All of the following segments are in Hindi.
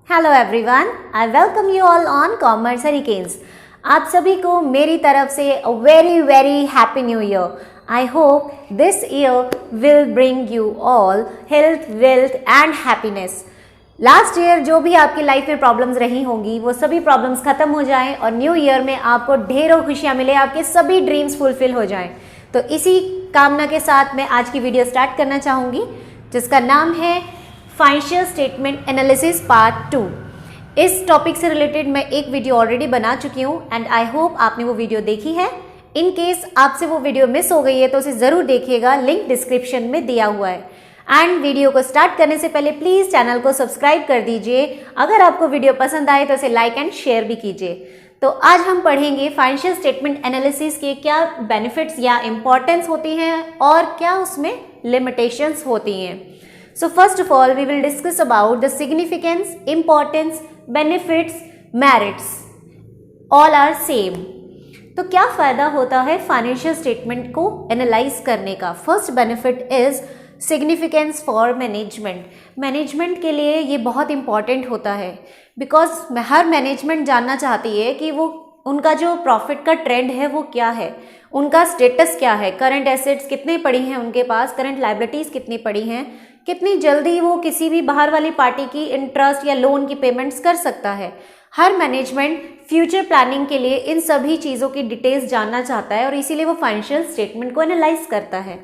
Hello everyone, I welcome you all on commerce hurricanes. आप सभी को मेरी तरफ से a very very happy new year. I hope this year will bring you all health, wealth and happiness. Last year जो भी आपकी लाइफ में प्रॉब्लम्स रही होंगी वो सभी प्रॉब्लम्स खत्म हो जाएं और न्यू ईयर में आपको ढेरों खुशियां मिले, आपके सभी ड्रीम्स फुलफिल हो जाएं। तो इसी कामना के साथ मैं आज की वीडियो स्टार्ट करना चाहूँगी, जिसका नाम है फाइनेंशियल स्टेटमेंट एनालिसिस पार्ट 2। इस टॉपिक से रिलेटेड मैं एक वीडियो ऑलरेडी बना चुकी हूँ एंड आई होप आपने वो वीडियो देखी है। इन केस आपसे वो वीडियो मिस हो गई है तो उसे ज़रूर देखिएगा, लिंक डिस्क्रिप्शन में दिया हुआ है। एंड वीडियो को स्टार्ट करने से पहले प्लीज़ चैनल को सब्सक्राइब कर दीजिए। अगर आपको वीडियो पसंद आए तो इसे लाइक एंड शेयर भी कीजिए। तो आज हम पढ़ेंगे फाइनेंशियल स्टेटमेंट एनालिसिस के क्या बेनिफिट्स या इम्पॉर्टेंस होती हैं और क्या उसमें लिमिटेशंस होती हैं। So first of all, we will discuss about the significance, importance, benefits, merits. All are same. तो क्या फ़ायदा होता है फाइनेंशियल स्टेटमेंट को एनालाइज करने का? First benefit is significance for management. Management के लिए ये बहुत इंपॉर्टेंट होता है बिकॉज हर मैनेजमेंट जानना चाहती है कि वो उनका जो प्रॉफिट का ट्रेंड है वो क्या है, उनका स्टेटस क्या है, करंट एसेट्स कितने पड़ी हैं उनके पास, करंट लाइबिलिटीज़ कितनी पड़ी हैं, कितनी जल्दी वो किसी भी बाहर वाली पार्टी की इंटरेस्ट या लोन की पेमेंट्स कर सकता है। हर मैनेजमेंट फ्यूचर प्लानिंग के लिए इन सभी चीज़ों की डिटेल्स जानना चाहता है और इसीलिए वो फाइनेंशियल स्टेटमेंट को एनालाइज करता है।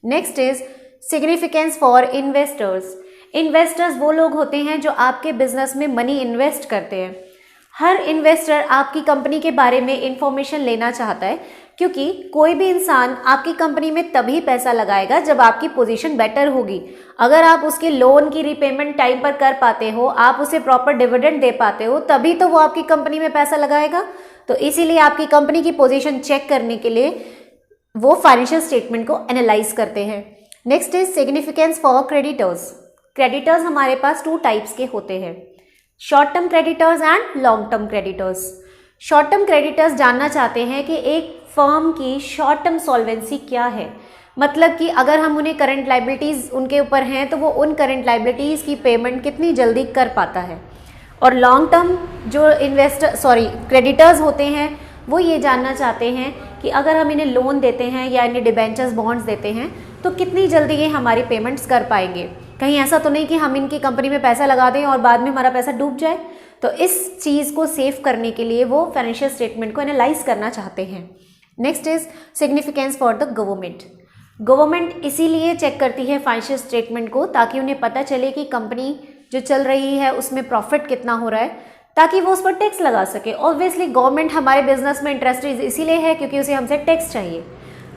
Next is significance for investors. Investors वो लोग होते हैं जो आपके बिजनेस में मनी इन्वेस्ट करते हैं। हर इन्वेस्टर आपकी कंपनी के बारे में इंफॉर्मेशन लेना चाहता है क्योंकि कोई भी इंसान आपकी कंपनी में तभी पैसा लगाएगा जब आपकी पोजीशन बेटर होगी। अगर आप उसके लोन की रीपेमेंट टाइम पर कर पाते हो, आप उसे प्रॉपर डिविडेंड दे पाते हो, तभी तो वो आपकी कंपनी में पैसा लगाएगा। तो इसीलिए आपकी कंपनी की पोजीशन चेक करने के लिए वो फाइनेंशियल स्टेटमेंट को एनालाइज करते हैं। Next is significance for creditors. Creditors हमारे पास 2 टाइप्स के होते हैं, short term creditors and long term creditors. Short term creditors जानना चाहते हैं कि एक फर्म की शॉर्ट टर्म सॉल्वेंसी क्या है, मतलब कि अगर हम उन्हें करंट लाइबिलिटीज़ उनके ऊपर हैं तो वो उन करंट लाइबिलिटीज़ की पेमेंट कितनी जल्दी कर पाता है। और लॉन्ग टर्म जो क्रेडिटर्स होते हैं वो ये जानना चाहते हैं कि अगर हम इन्हें लोन देते हैं या इन्हें डिबेंचर्स बॉन्ड्स देते हैं तो कितनी जल्दी ये हमारी पेमेंट्स कर पाएंगे। कहीं ऐसा तो नहीं कि हम इनकी कंपनी में पैसा लगा दें और बाद में हमारा पैसा डूब जाए। तो इस चीज़ को सेव करने के लिए वो फाइनेंशियल स्टेटमेंट को एनालाइज करना चाहते हैं। Next is significance for the government. Government इसीलिए चेक करती है फाइनेंशियल स्टेटमेंट को ताकि उन्हें पता चले कि कंपनी जो चल रही है उसमें प्रॉफिट कितना हो रहा है, ताकि वो उस पर टैक्स लगा सके। ऑब्वियसली गवर्नमेंट हमारे बिजनेस में इंटरेस्टेड इसीलिए है क्योंकि उसे हमसे टैक्स चाहिए।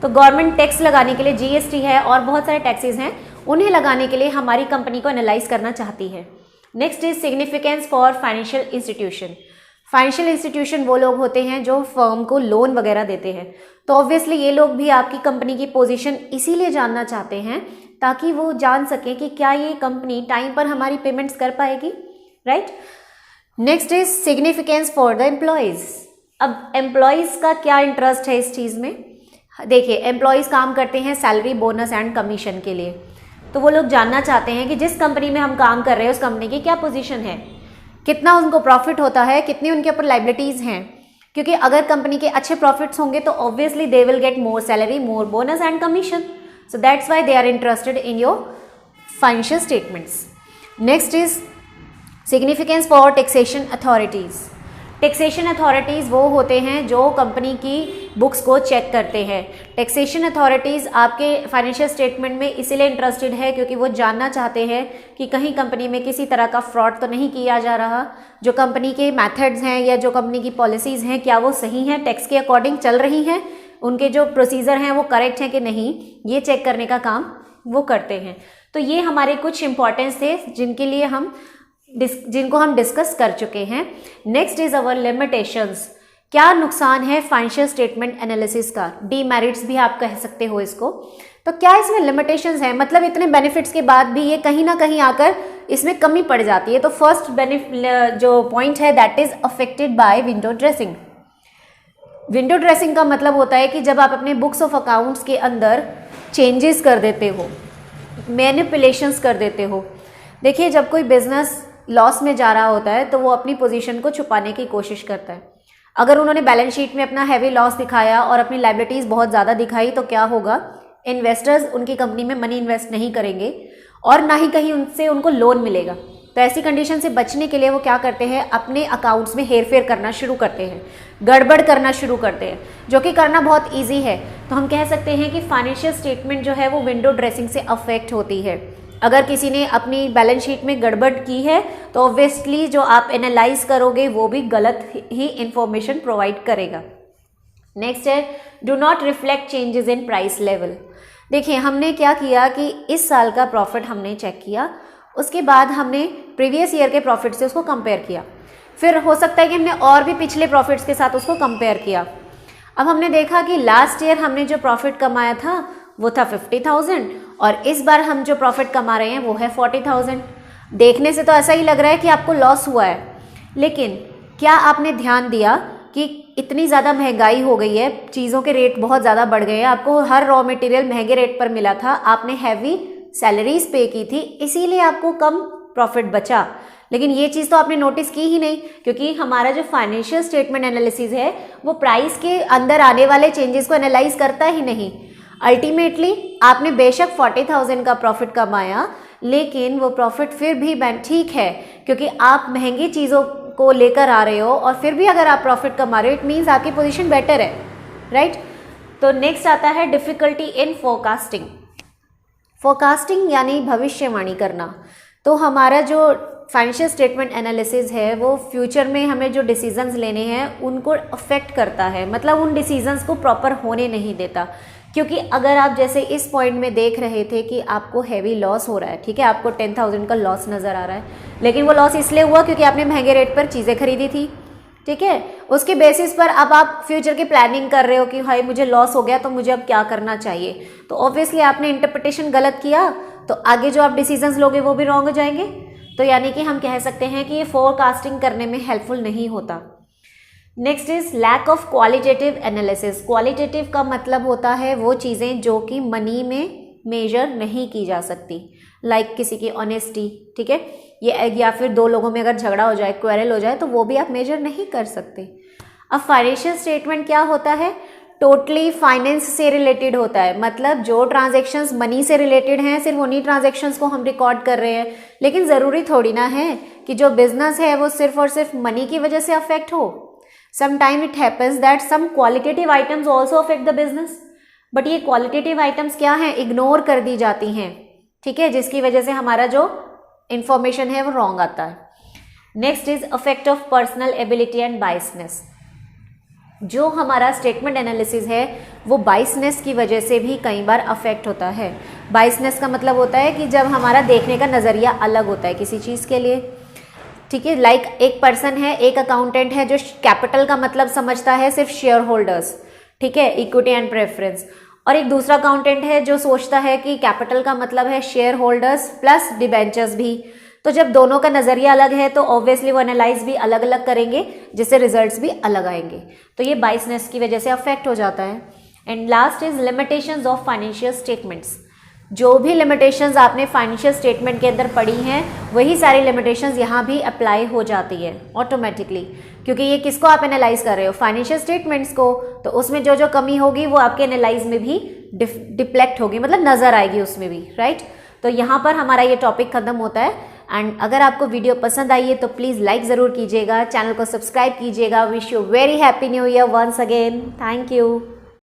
तो गवर्नमेंट टैक्स लगाने के लिए जीएसटी है और बहुत सारे टैक्सेस हैं, उन्हें लगाने के लिए हमारी कंपनी को एनालाइज करना चाहती है। Next is significance for financial institution. Financial institution वो लोग होते हैं जो फर्म को लोन वगैरह देते हैं। तो ऑब्वियसली ये लोग भी आपकी कंपनी की पोजीशन इसीलिए जानना चाहते हैं ताकि वो जान सकें कि क्या ये कंपनी टाइम पर हमारी पेमेंट्स कर पाएगी, right. Next is significance for the employees. अब एम्प्लॉयज़ का क्या इंटरेस्ट है इस चीज़ में? देखिए, एम्प्लॉयज़ काम करते हैं सैलरी, बोनस एंड कमीशन के लिए। तो वो लोग जानना चाहते हैं कि जिस कंपनी में हम काम कर रहे हैं उस कंपनी की क्या पोजीशन है, कितना उनको प्रॉफिट होता है, कितनी उनके ऊपर लाइबिलिटीज़ हैं। क्योंकि अगर कंपनी के अच्छे प्रॉफिट्स होंगे तो obviously they will get more salary, more bonus and commission. So that's why they are interested in your financial statements. Next is significance for taxation authorities. Taxation authorities वो होते हैं जो कंपनी की बुक्स को चेक करते हैं। टैक्सेशन अथॉरिटीज़ आपके फाइनेंशियल स्टेटमेंट में इसीलिए इंटरेस्टेड है क्योंकि वो जानना चाहते हैं कि कहीं कंपनी में किसी तरह का फ्रॉड तो नहीं किया जा रहा, जो कंपनी के मेथड्स हैं या जो कंपनी की पॉलिसीज़ हैं क्या वो सही हैं, टैक्स के अकॉर्डिंग चल रही हैं, उनके जो प्रोसीजर हैं वो करेक्ट हैं कि नहीं, ये चेक करने का काम वो करते हैं। तो ये हमारे कुछ इंपॉर्टेंस थे जिनको हम डिस्कस कर चुके हैं। Next is our limitations. क्या नुकसान है फाइनेंशियल स्टेटमेंट एनालिसिस का? डीमेरिट्स भी आप कह सकते हो इसको। तो क्या इसमें लिमिटेशंस हैं, मतलब इतने बेनिफिट्स के बाद भी ये कहीं ना कहीं आकर इसमें कमी पड़ जाती है। तो फर्स्ट जो पॉइंट है that is affected by window dressing. Window dressing का मतलब होता है कि जब आप अपने बुक्स ऑफ अकाउंट्स के अंदर चेंजेस कर देते हो, मैनिपुलेशंस कर देते हो। देखिए, जब कोई बिजनेस लॉस में जा रहा होता है तो वो अपनी पोजीशन को छुपाने की कोशिश करता है। अगर उन्होंने बैलेंस शीट में अपना हैवी लॉस दिखाया और अपनी लायबिलिटीज़ बहुत ज़्यादा दिखाई तो क्या होगा, इन्वेस्टर्स उनकी कंपनी में मनी इन्वेस्ट नहीं करेंगे और ना ही कहीं उनसे उनको लोन मिलेगा। तो ऐसी कंडीशन से बचने के लिए वो क्या करते हैं, अपने अकाउंट्स में हेरफेर करना शुरू करते हैं, गड़बड़ करना शुरू करते हैं, जो कि करना बहुत ईजी है। तो हम कह सकते हैं कि फाइनेंशियल स्टेटमेंट जो है वो विंडो ड्रेसिंग से अफेक्ट होती है। अगर किसी ने अपनी बैलेंस शीट में गड़बड़ की है तो ऑब्वियसली जो आप एनालाइज करोगे वो भी गलत ही इंफॉर्मेशन प्रोवाइड करेगा। नेक्स्ट है do not reflect changes in price level. देखिए हमने क्या किया कि इस साल का प्रॉफिट हमने चेक किया, उसके बाद हमने प्रीवियस ईयर के प्रॉफिट से उसको कंपेयर किया, फिर हो सकता है कि हमने और भी पिछले प्रॉफिट्स के साथ उसको कंपेयर किया। अब हमने देखा कि लास्ट ईयर हमने जो प्रॉफिट कमाया था वो था 50,000 और इस बार हम जो प्रॉफिट कमा रहे हैं वो है 40,000। देखने से तो ऐसा ही लग रहा है कि आपको लॉस हुआ है, लेकिन क्या आपने ध्यान दिया कि इतनी ज़्यादा महंगाई हो गई है, चीज़ों के रेट बहुत ज़्यादा बढ़ गए हैं, आपको हर रॉ मटेरियल महंगे रेट पर मिला था, आपने हैवी सैलरीज पे की थी, इसीलिए आपको कम प्रॉफिट बचा। लेकिन ये चीज़ तो आपने नोटिस की ही नहीं, क्योंकि हमारा जो फाइनेंशियल स्टेटमेंट एनालिसिस है वो प्राइस के अंदर आने वाले चेंजेस को एनालाइज करता ही नहीं। अल्टीमेटली आपने बेशक 40,000 का प्रॉफिट कमाया, लेकिन वो प्रॉफिट फिर भी ठीक है, क्योंकि आप महंगी चीज़ों को लेकर आ रहे हो और फिर भी अगर आप प्रॉफिट कमा रहे हो इट मीन्स आपकी पोजीशन बेटर है, राइट। तो नेक्स्ट आता है डिफ़िकल्टी इन फोरकास्टिंग। फोरकास्टिंग यानी भविष्यवाणी करना। तो हमारा जो फाइनेंशियल स्टेटमेंट एनालिसिस है वो फ्यूचर में हमें जो डिसीजंस लेने हैं उनको अफेक्ट करता है, मतलब उन डिसीजंस को प्रॉपर होने नहीं देता। क्योंकि अगर आप जैसे इस पॉइंट में देख रहे थे कि आपको हैवी लॉस हो रहा है, ठीक है, आपको 10,000 का लॉस नज़र आ रहा है, लेकिन वो लॉस इसलिए हुआ क्योंकि आपने महंगे रेट पर चीज़ें खरीदी थी, ठीक है। उसके बेसिस पर अब आप फ्यूचर की प्लानिंग कर रहे हो कि भाई मुझे लॉस हो गया तो मुझे अब क्या करना चाहिए, तो ऑब्वियसली आपने इंटरप्रिटेशन गलत किया, तो आगे जो आप डिसीजंस लोगे वो भी रॉन्ग हो जाएंगे। तो यानी कि हम कह सकते हैं कि ये फोरकास्टिंग करने में हेल्पफुल नहीं होता। Next is lack of qualitative analysis. Qualitative का मतलब होता है वो चीज़ें जो कि मनी में मेजर नहीं की जा सकती, लाइक किसी की ऑनेस्टी, ठीक है, ये या फिर दो लोगों में अगर झगड़ा हो जाए, क्वेरल हो जाए, तो वो भी आप मेजर नहीं कर सकते। अब फाइनेंशियल स्टेटमेंट क्या होता है, टोटली फाइनेंस से रिलेटेड होता है, मतलब जो ट्रांजैक्शंस मनी से रिलेटेड हैं सिर्फ उन्हीं ट्रांजैक्शंस को हम रिकॉर्ड कर रहे हैं। लेकिन ज़रूरी थोड़ी ना है कि जो बिजनेस है वो सिर्फ और सिर्फ मनी की वजह से अफेक्ट हो। Sometime it happens that some qualitative items also affect the business, but ये क्वालिटेटिव आइटम्स क्या हैं, इग्नोर कर दी जाती हैं, ठीक है, जिसकी वजह से हमारा जो इंफॉर्मेशन है वो रॉन्ग आता है। Next is affect of personal ability and biasness. जो हमारा स्टेटमेंट एनालिसिस है वो बायसनेस की वजह से भी कई बार अफेक्ट होता है। बायसनेस का मतलब होता है कि जब हमारा देखने का नज़रिया अलग होता है किसी चीज़ के लिए, ठीक है, लाइक एक पर्सन है, एक अकाउंटेंट है जो कैपिटल का मतलब समझता है सिर्फ शेयर होल्डर्स, ठीक है, इक्विटी एंड प्रेफरेंस, और एक दूसरा अकाउंटेंट है जो सोचता है कि कैपिटल का मतलब है शेयर होल्डर्स प्लस डिबेंचर्स भी। तो जब दोनों का नज़रिया अलग है तो ऑब्वियसली वो एनालाइज भी अलग अलग करेंगे, जिससे रिजल्ट्स भी अलग आएंगे। तो ये बायसनेस की वजह से अफेक्ट हो जाता है। And last is limitations of financial statements. जो भी लिमिटेशंस आपने फाइनेंशियल स्टेटमेंट के अंदर पढ़ी हैं वही सारी लिमिटेशंस यहाँ भी अप्लाई हो जाती है ऑटोमेटिकली, क्योंकि ये किसको आप एनालाइज कर रहे हो, फाइनेंशियल स्टेटमेंट्स को, तो उसमें जो जो कमी होगी वो आपके एनालाइज में भी डिप्लेक्ट होगी, मतलब नज़र आएगी उसमें भी, राइट। तो यहाँ पर हमारा ये टॉपिक खत्म होता है। एंड अगर आपको वीडियो पसंद आई है तो प्लीज़ लाइक ज़रूर कीजिएगा, चैनल को सब्सक्राइब कीजिएगा। Wish you very happy new year once again, thank you.